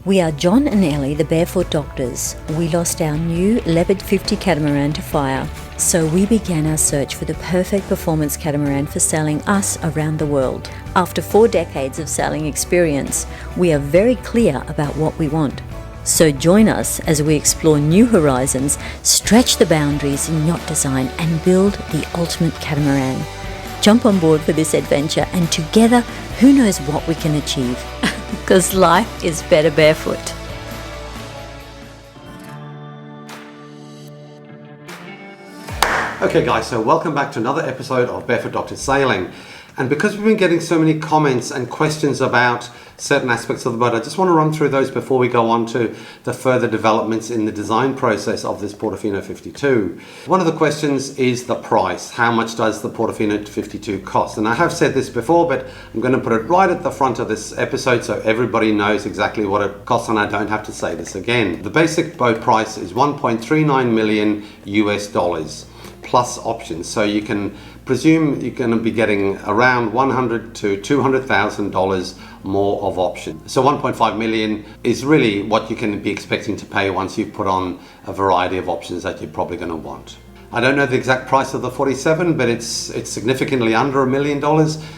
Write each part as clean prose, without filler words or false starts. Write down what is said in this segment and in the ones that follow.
We are John and Ellie, the Barefoot Doctors. We lost our new Leopard 50 catamaran to fire, so we began our search for the perfect performance catamaran for sailing us around the world. After 4 decades of sailing experience, we are very clear about what we want. So join us as we explore new horizons, stretch the boundaries in yacht design, and build the ultimate catamaran. Jump on board for this adventure, and together, who knows what we can achieve? Because life is better barefoot. Okay guys, so welcome back to another episode of Barefoot Doctors Sailing. And because we've been getting so many comments and questions about certain aspects of the boat, I just want to run through those before we go on to the further developments in the design process of this Portofino 52. One of the questions is the price. How much does the Portofino 52 cost? And I have said this before, but I'm going to put it right at the front of this episode so everybody knows exactly what it costs and I don't have to say this again. The basic boat price is 1.39 million US dollars plus options. So you can presume you're going to be getting around $100,000 to $200,000 more of options. So 1.5 million is really what you can be expecting to pay once you've put on a variety of options that you're probably going to want. I don't know the exact price of the 47, but it's significantly under $1 million.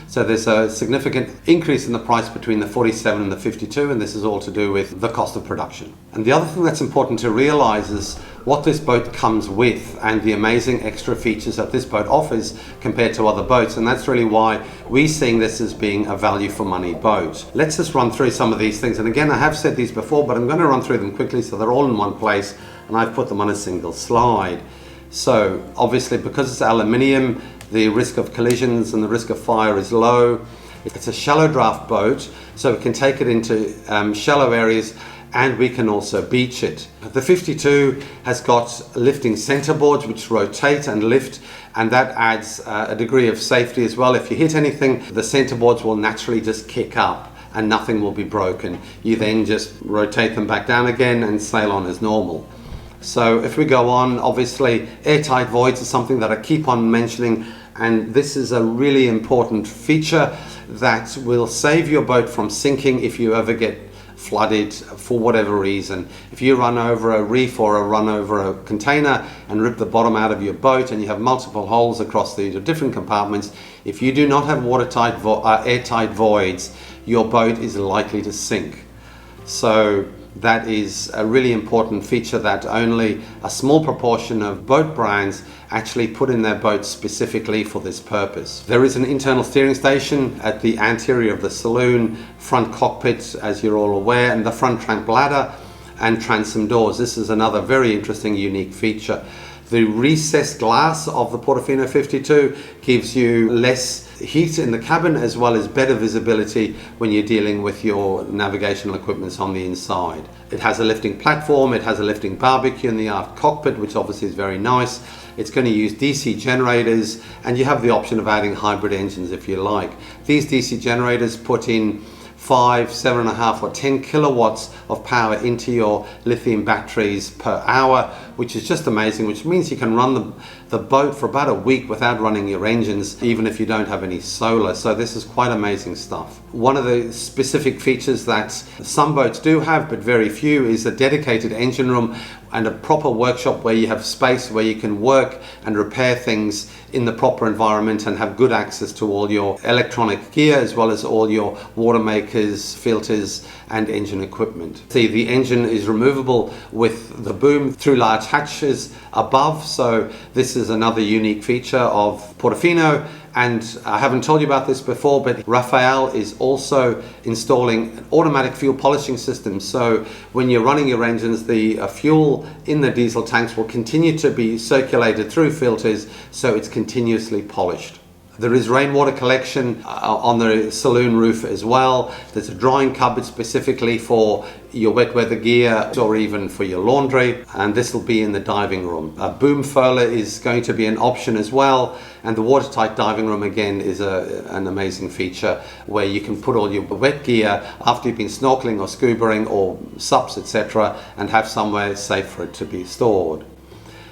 So there's a significant increase in the price between the 47 and the 52, and this is all to do with the cost of production. And the other thing that's important to realize is what this boat comes with and the amazing extra features that this boat offers compared to other boats. And that's really why we're seeing this as being a value for money boat. Let's just run through some of these things. And again, I have said these before, but I'm going to run through them quickly so they're all in one place, and I've put them on a single slide. So obviously, because it's aluminium, the risk of collisions and the risk of fire is low. It's a shallow draft boat, so we can take it into shallow areas, and we can also beach it. The 52 has got lifting centerboards which rotate and lift, and that adds a degree of safety as well. If you hit anything, the centerboards will naturally just kick up and nothing will be broken. You then just rotate them back down again and sail on as normal. So if we go on, obviously airtight voids is something that I keep on mentioning, and this is a really important feature that will save your boat from sinking if you ever get flooded for whatever reason. If you run over a reef or run over a container and rip the bottom out of your boat and you have multiple holes across the different compartments, if you do not have watertight airtight voids, your boat is likely to sink. So that is a really important feature that only a small proportion of boat brands actually put in their boats specifically for this purpose. There is an internal steering station at the anterior of the saloon, front cockpit, as you're all aware, and the front tramp ladder and transom doors. This is another very interesting, unique feature. The recessed glass of the Portofino 52 gives you less heat in the cabin as well as better visibility when you're dealing with your navigational equipment on the inside. It has a lifting platform, it has a lifting barbecue in the aft cockpit, which obviously is very nice. It's going to use DC generators, and you have the option of adding hybrid engines if you like. These DC generators put in 5, 7.5 or 10 kilowatts of power into your lithium batteries per hour, which is just amazing, which means you can run the boat for about a week without running your engines, even if you don't have any solar. So this is quite amazing stuff. One of the specific features that some boats do have, but very few, is a dedicated engine room and a proper workshop where you have space where you can work and repair things in the proper environment and have good access to all your electronic gear as well as all your water makers, filters and engine equipment. See, the engine is removable with the boom through large hatches above, so this is another unique feature of Portofino. And I haven't told you about this before, but Rafael is also installing an automatic fuel polishing system. So when you're running your engines, the fuel in the diesel tanks will continue to be circulated through filters, so it's continuously polished. There is rainwater collection on the saloon roof as well. There's a drying cupboard specifically for your wet weather gear or even for your laundry, and this will be in the diving room. A boom furler is going to be an option as well, and the watertight diving room again is an amazing feature where you can put all your wet gear after you've been snorkeling or scubaing or SUPs, etc., and have somewhere safe for it to be stored.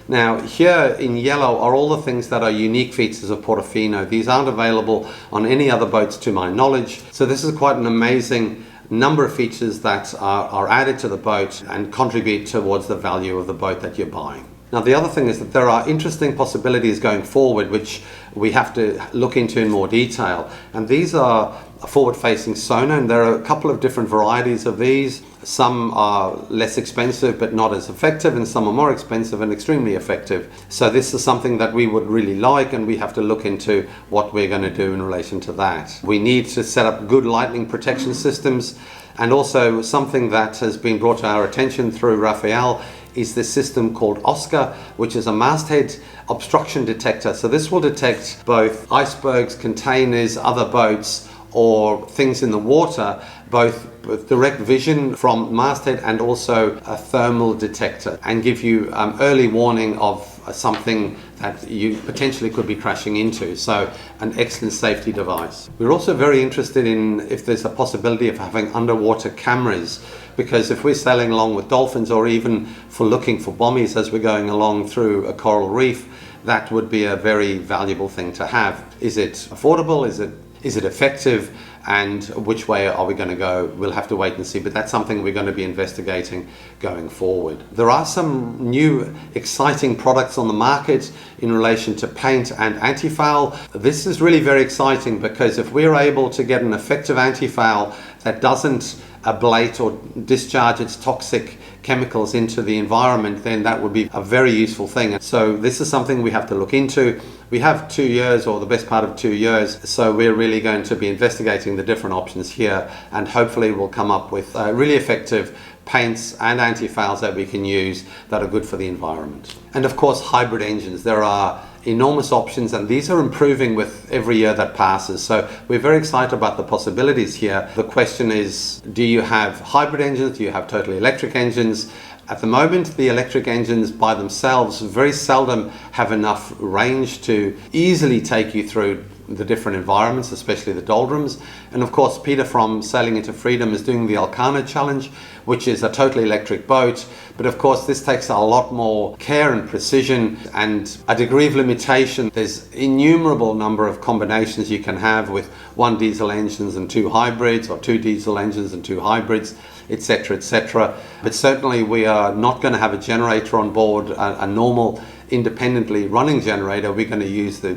Now, here in yellow are all the things that are unique features of Portofino. These aren't available on any other boats to my knowledge. So this is quite an amazing number of features that are added to the boat and contribute towards the value of the boat that you're buying. Now, the other thing is that there are interesting possibilities going forward which we have to look into in more detail, and these are a forward-facing sonar, and there are a couple of different varieties of these. Some are less expensive but not as effective, and some are more expensive and extremely effective. So this is something that we would really like, and we have to look into what we're going to do in relation to that. We need to set up good lightning protection systems, and also something that has been brought to our attention through Raphael is this system called Oscar, which is a masthead obstruction detector. So this will detect both icebergs, containers, other boats, or things in the water, both with direct vision from masthead and also a thermal detector, and give you early warning of something that you potentially could be crashing into. So an excellent safety device. We're also very interested in if there's a possibility of having underwater cameras, because if we're sailing along with dolphins, or even for looking for bommies as we're going along through a coral reef, that would be a very valuable thing to have. Is it affordable? Is it effective? And which way are we going to go? We'll have to wait and see, but that's something we're going to be investigating going forward. There are some new exciting products on the market in relation to paint and anti-foul. This is really very exciting, because if we're able to get an effective anti-foul that doesn't ablate or discharge its toxic chemicals into the environment, then that would be a very useful thing. So this is something we have to look into. We have 2 years, or the best part of 2 years, so we're really going to be investigating the different options here, and hopefully we'll come up with really effective paints and anti-fouls that we can use that are good for the environment. And of course, hybrid engines. There are enormous options, and these are improving with every year that passes. So we're very excited about the possibilities here. The question is, do you have hybrid engines? Do you have totally electric engines? At the moment, the electric engines by themselves very seldom have enough range to easily take you through the different environments, especially the doldrums. And of course, Peter from Sailing into Freedom is doing the Elcana Challenge, which is a totally electric boat. But of course, this takes a lot more care and precision and a degree of limitation. There's innumerable number of combinations you can have with 1 diesel engines and 2 hybrids, or 2 diesel engines and 2 hybrids, etc., etc. But certainly we are not going to have a generator on board, a normal independently running generator. We're going to use the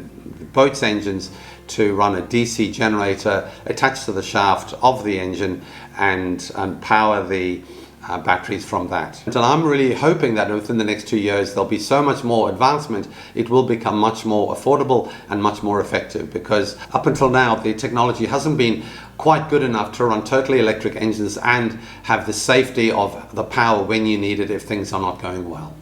boat's engines to run a DC generator attached to the shaft of the engine and power the batteries from that. And I'm really hoping that within the next 2 years there'll be so much more advancement, it will become much more affordable and much more effective, because up until now the technology hasn't been quite good enough to run totally electric engines and have the safety of the power when you need it if things are not going well.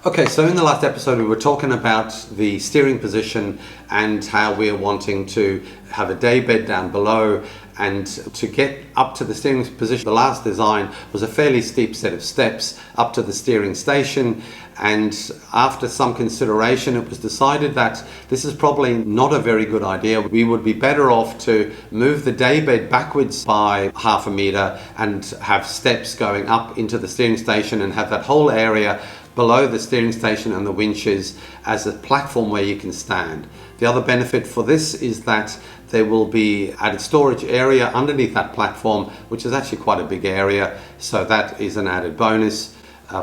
Okay, so in the last episode we were talking about the steering position and how we're wanting to have a day bed down below, and to get up to the steering position. The last design was a fairly steep set of steps up to the steering station, and after some consideration it was decided that this is probably not a very good idea. We would be better off to move the day bed backwards by 1/2 meter and have steps going up into the steering station, and have that whole area below the steering station and the winches as a platform where you can stand. The other benefit for this is that there will be added storage area underneath that platform, which is actually quite a big area, so that is an added bonus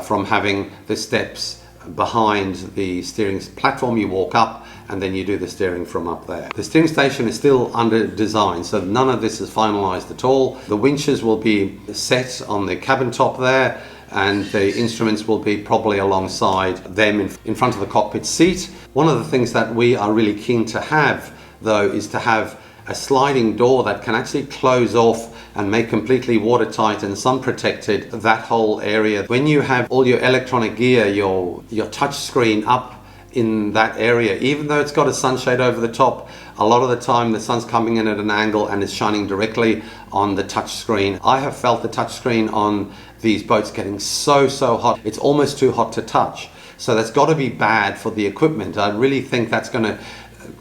from having the steps behind the steering platform. You walk up and then you do the steering from up there. The steering station is still under design, so none of this is finalized at all. The winches will be set on the cabin top there, and the instruments will be probably alongside them in front of the cockpit seat. One of the things that we are really keen to have, though, is to have a sliding door that can actually close off and make completely watertight and sun protected that whole area. When you have all your electronic gear, your touch screen up in that area, even though it's got a sunshade over the top, a lot of the time the sun's coming in at an angle and is shining directly on the touch screen. I have felt the touch screen on these boats getting so hot, it's almost too hot to touch. So that's got to be bad for the equipment. I really think that's going to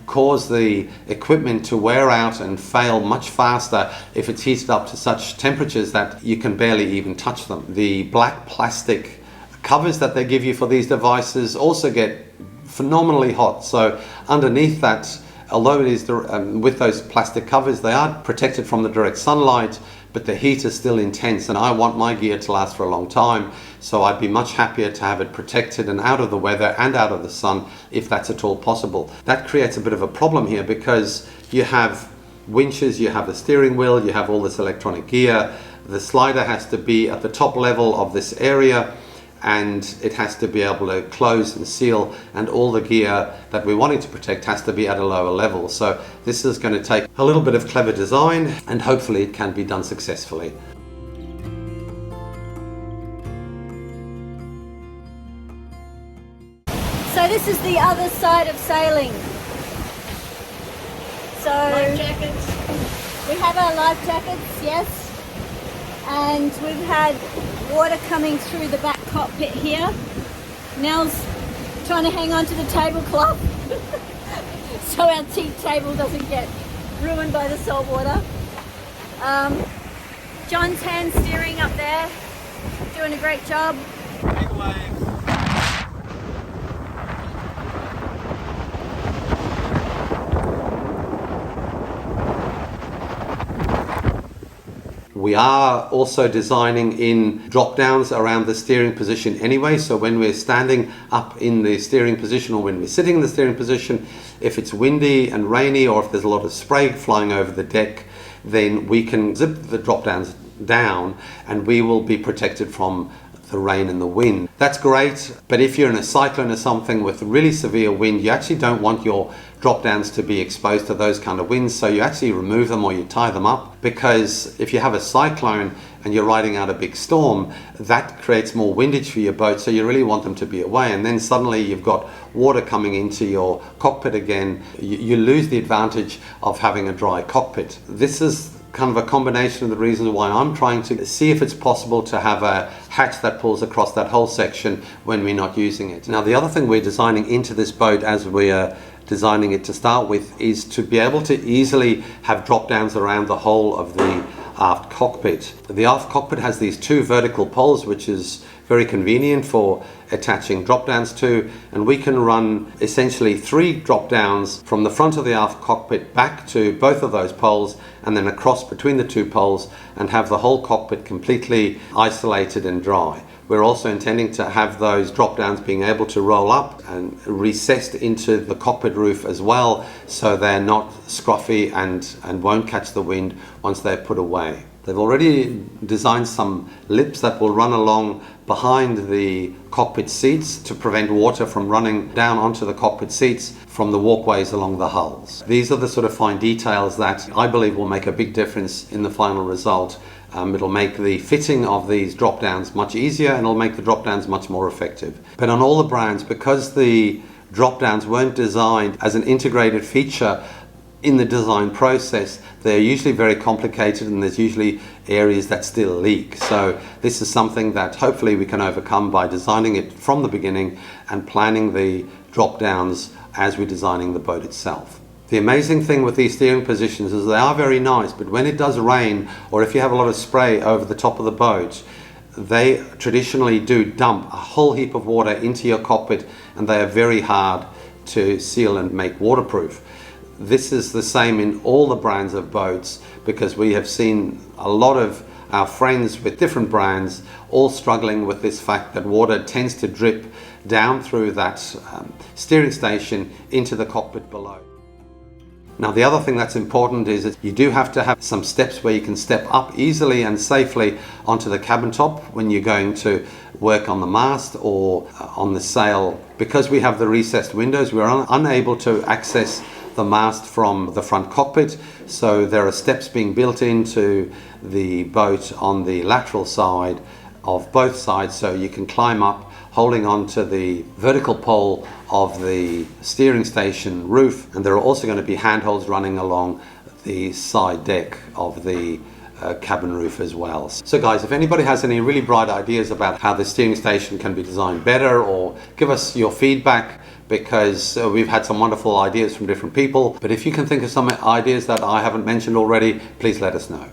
cause the equipment to wear out and fail much faster if it's heated up to such temperatures that you can barely even touch them. The black plastic covers that they give you for these devices also get phenomenally hot, so underneath that although it is with those plastic covers, they are protected from the direct sunlight, but the heat is still intense, and I want my gear to last for a long time, so I'd be much happier to have it protected and out of the weather and out of the sun, if that's at all possible. That creates a bit of a problem here, because you have winches, you have the steering wheel, you have all this electronic gear. The slider has to be at the top level of this area, and it has to be able to close and seal, and all the gear that we're wanting to protect has to be at a lower level. So this is going to take a little bit of clever design, and hopefully it can be done successfully. So this is the other side of sailing. So Life jackets. we have our life jackets, yes, and we've had water coming through the back cockpit here. Nell's trying to hang on to the tablecloth so our tea table doesn't get ruined by the salt water. John's hand steering up there, doing a great job. Big waves. We are also designing in drop downs around the steering position anyway, so when we're standing up in the steering position, or when we're sitting in the steering position, if it's windy and rainy, or if there's a lot of spray flying over the deck, then we can zip the drop downs down and we will be protected from the rain and the wind. That's great, but if you're in a cyclone or something with really severe wind, you actually don't want your drop downs to be exposed to those kind of winds, so you actually remove them or you tie them up, because if you have a cyclone and you're riding out a big storm, that creates more windage for your boat, so you really want them to be away, and then suddenly you've got water coming into your cockpit again. You lose the advantage of having a dry cockpit. This is kind of a combination of the reasons why I'm trying to see if it's possible to have a hatch that pulls across that whole section when we're not using it. Now, the other thing we're designing into this boat, as we are designing it to start with, is to be able to easily have drop downs around the whole of the aft cockpit. The aft cockpit has these two vertical poles, which is very convenient for attaching drop downs to, and we can run essentially 3 drop downs from the front of the aft cockpit back to both of those poles, and then across between the 2 poles, and have the whole cockpit completely isolated and dry. We're also intending to have those drop downs being able to roll up and recessed into the cockpit roof as well, so they're not scruffy and won't catch the wind once they're put away. They've already designed some lips that will run along behind the cockpit seats to prevent water from running down onto the cockpit seats from the walkways along the hulls. These are the sort of fine details that I believe will make a big difference in the final result. It'll make the fitting of these drop downs much easier, and it'll make the drop downs much more effective. But on all the brands, because the drop downs weren't designed as an integrated feature in the design process, they're usually very complicated, and there's usually areas that still leak. So this is something that hopefully we can overcome by designing it from the beginning and planning the drop downs as we're designing the boat itself. The amazing thing with these steering positions is they are very nice, but when it does rain, or if you have a lot of spray over the top of the boat, they traditionally do dump a whole heap of water into your cockpit, and they are very hard to seal and make waterproof. This is the same in all the brands of boats, because we have seen a lot of our friends with different brands all struggling with this fact that water tends to drip down through that steering station into the cockpit below. Now, the other thing that's important is that you do have to have some steps where you can step up easily and safely onto the cabin top when you're going to work on the mast or on the sail. Because we have the recessed windows, we're unable to access the mast from the front cockpit, so there are steps being built into the boat on the lateral side of both sides, so you can climb up holding on to the vertical pole of the steering station roof, and there are also going to be handholds running along the side deck of the cabin roof as well. So guys, if anybody has any really bright ideas about how the steering station can be designed better, or give us your feedback, because we've had some wonderful ideas from different people, but if you can think of some ideas that I haven't mentioned already, please let us know.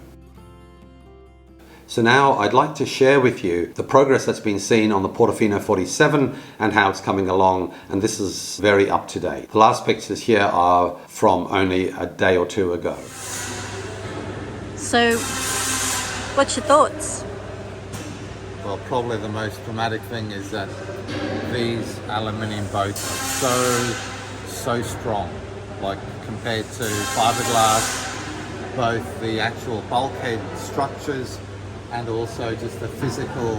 So now I'd like to share with you the progress that's been seen on the Portofino 47 and how it's coming along, and this is very up to date. The last pictures here are from only a day or two ago. So, what's your thoughts? Well, probably the most dramatic thing is that these aluminium boats are so strong, like compared to fiberglass, both the actual bulkhead structures and also just the physical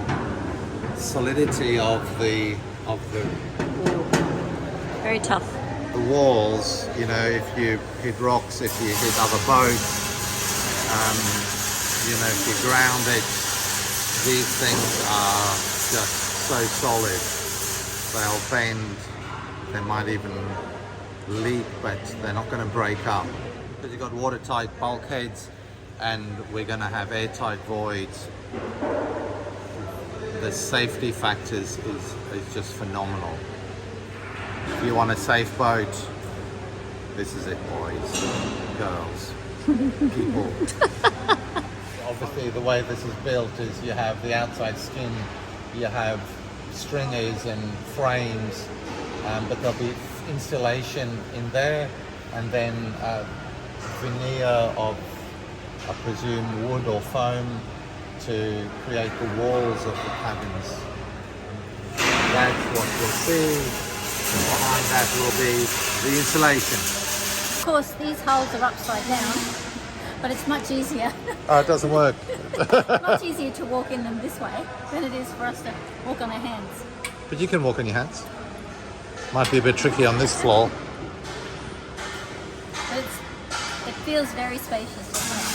solidity of the Very tough. the walls. You know, if you hit rocks, if you hit other boats, you know, if you ground it, these things are just so solid. They'll bend, they might even leak, but they're not going to break up. Because you've got watertight bulkheads and we're going to have airtight voids. The safety factors is just phenomenal. If you want a safe boat, this is it, boys, girls, people. Obviously the way this is built is you have the outside skin, you have stringers and frames, but there'll be insulation in there, and then veneer of, I presume, wood or foam to create the walls of the cabins. That's what you'll see. And behind that will be the insulation. Of course, these hulls are upside down, but it's much easier. Oh, it doesn't work. Much easier to walk in them this way than it is for us to walk on our hands. But you can walk on your hands. Might be a bit tricky on this floor. But it feels very spacious, doesn't it?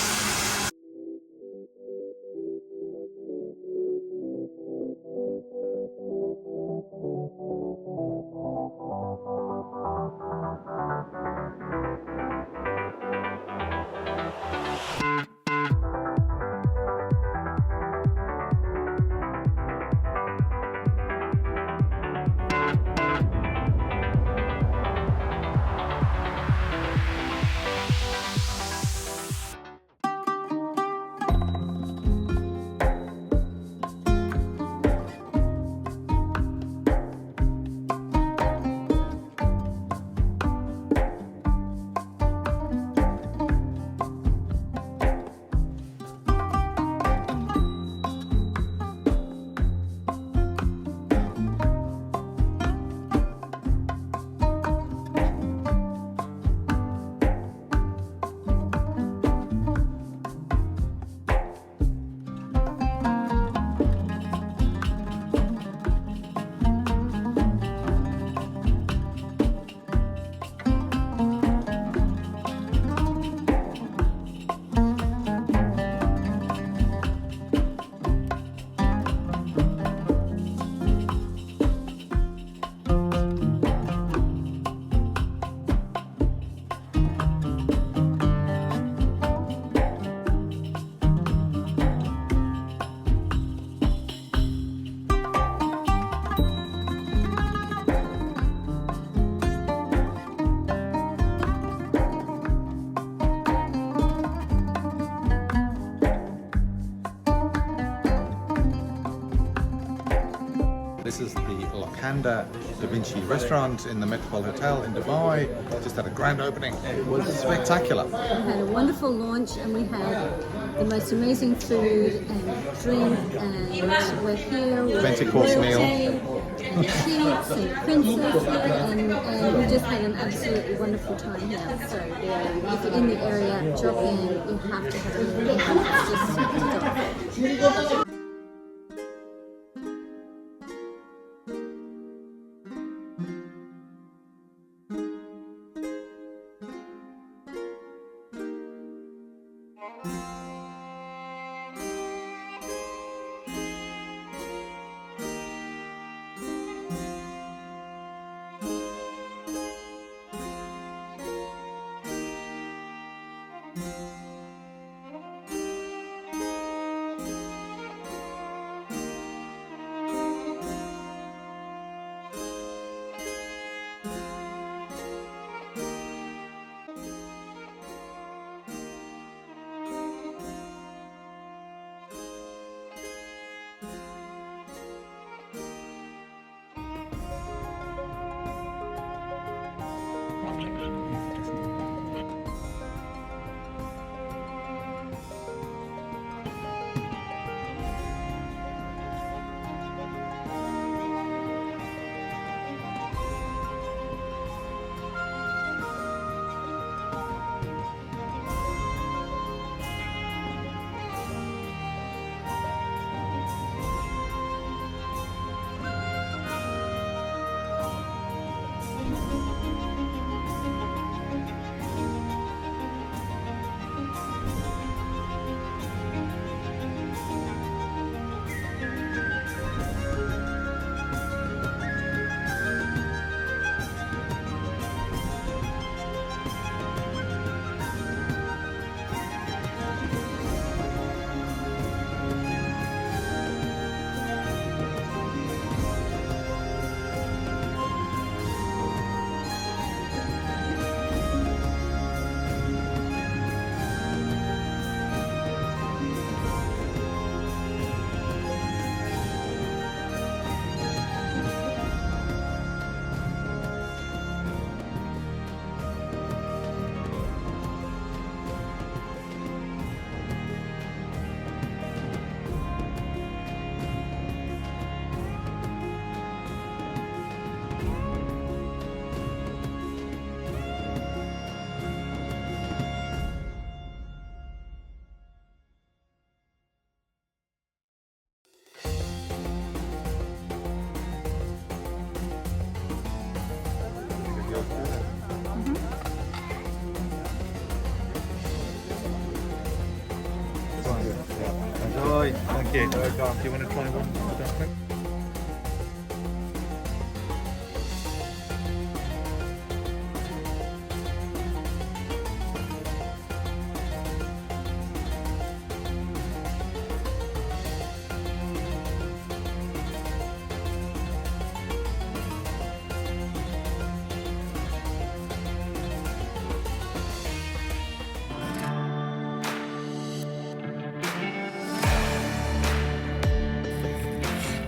This is the Locanda Da Vinci restaurant in the Metropole Hotel in Dubai. Just had a grand opening. It was spectacular. We had a wonderful launch and we had the most amazing food and drink, and we're here with 20-course meal. and kids and princess here, and we just had an absolutely wonderful time here. So if you're in the area, drop in, you have to have a look. It's just stop. Enjoy. Thank you. Do you want to try one?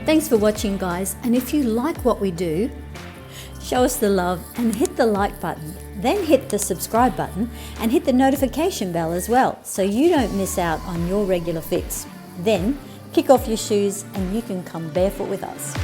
Thanks for watching, guys, and if you like what we do, show us the love and hit the like button. Then hit the subscribe button and hit the notification bell as well, so you don't miss out on your regular fix. Then kick off your shoes and you can come barefoot with us.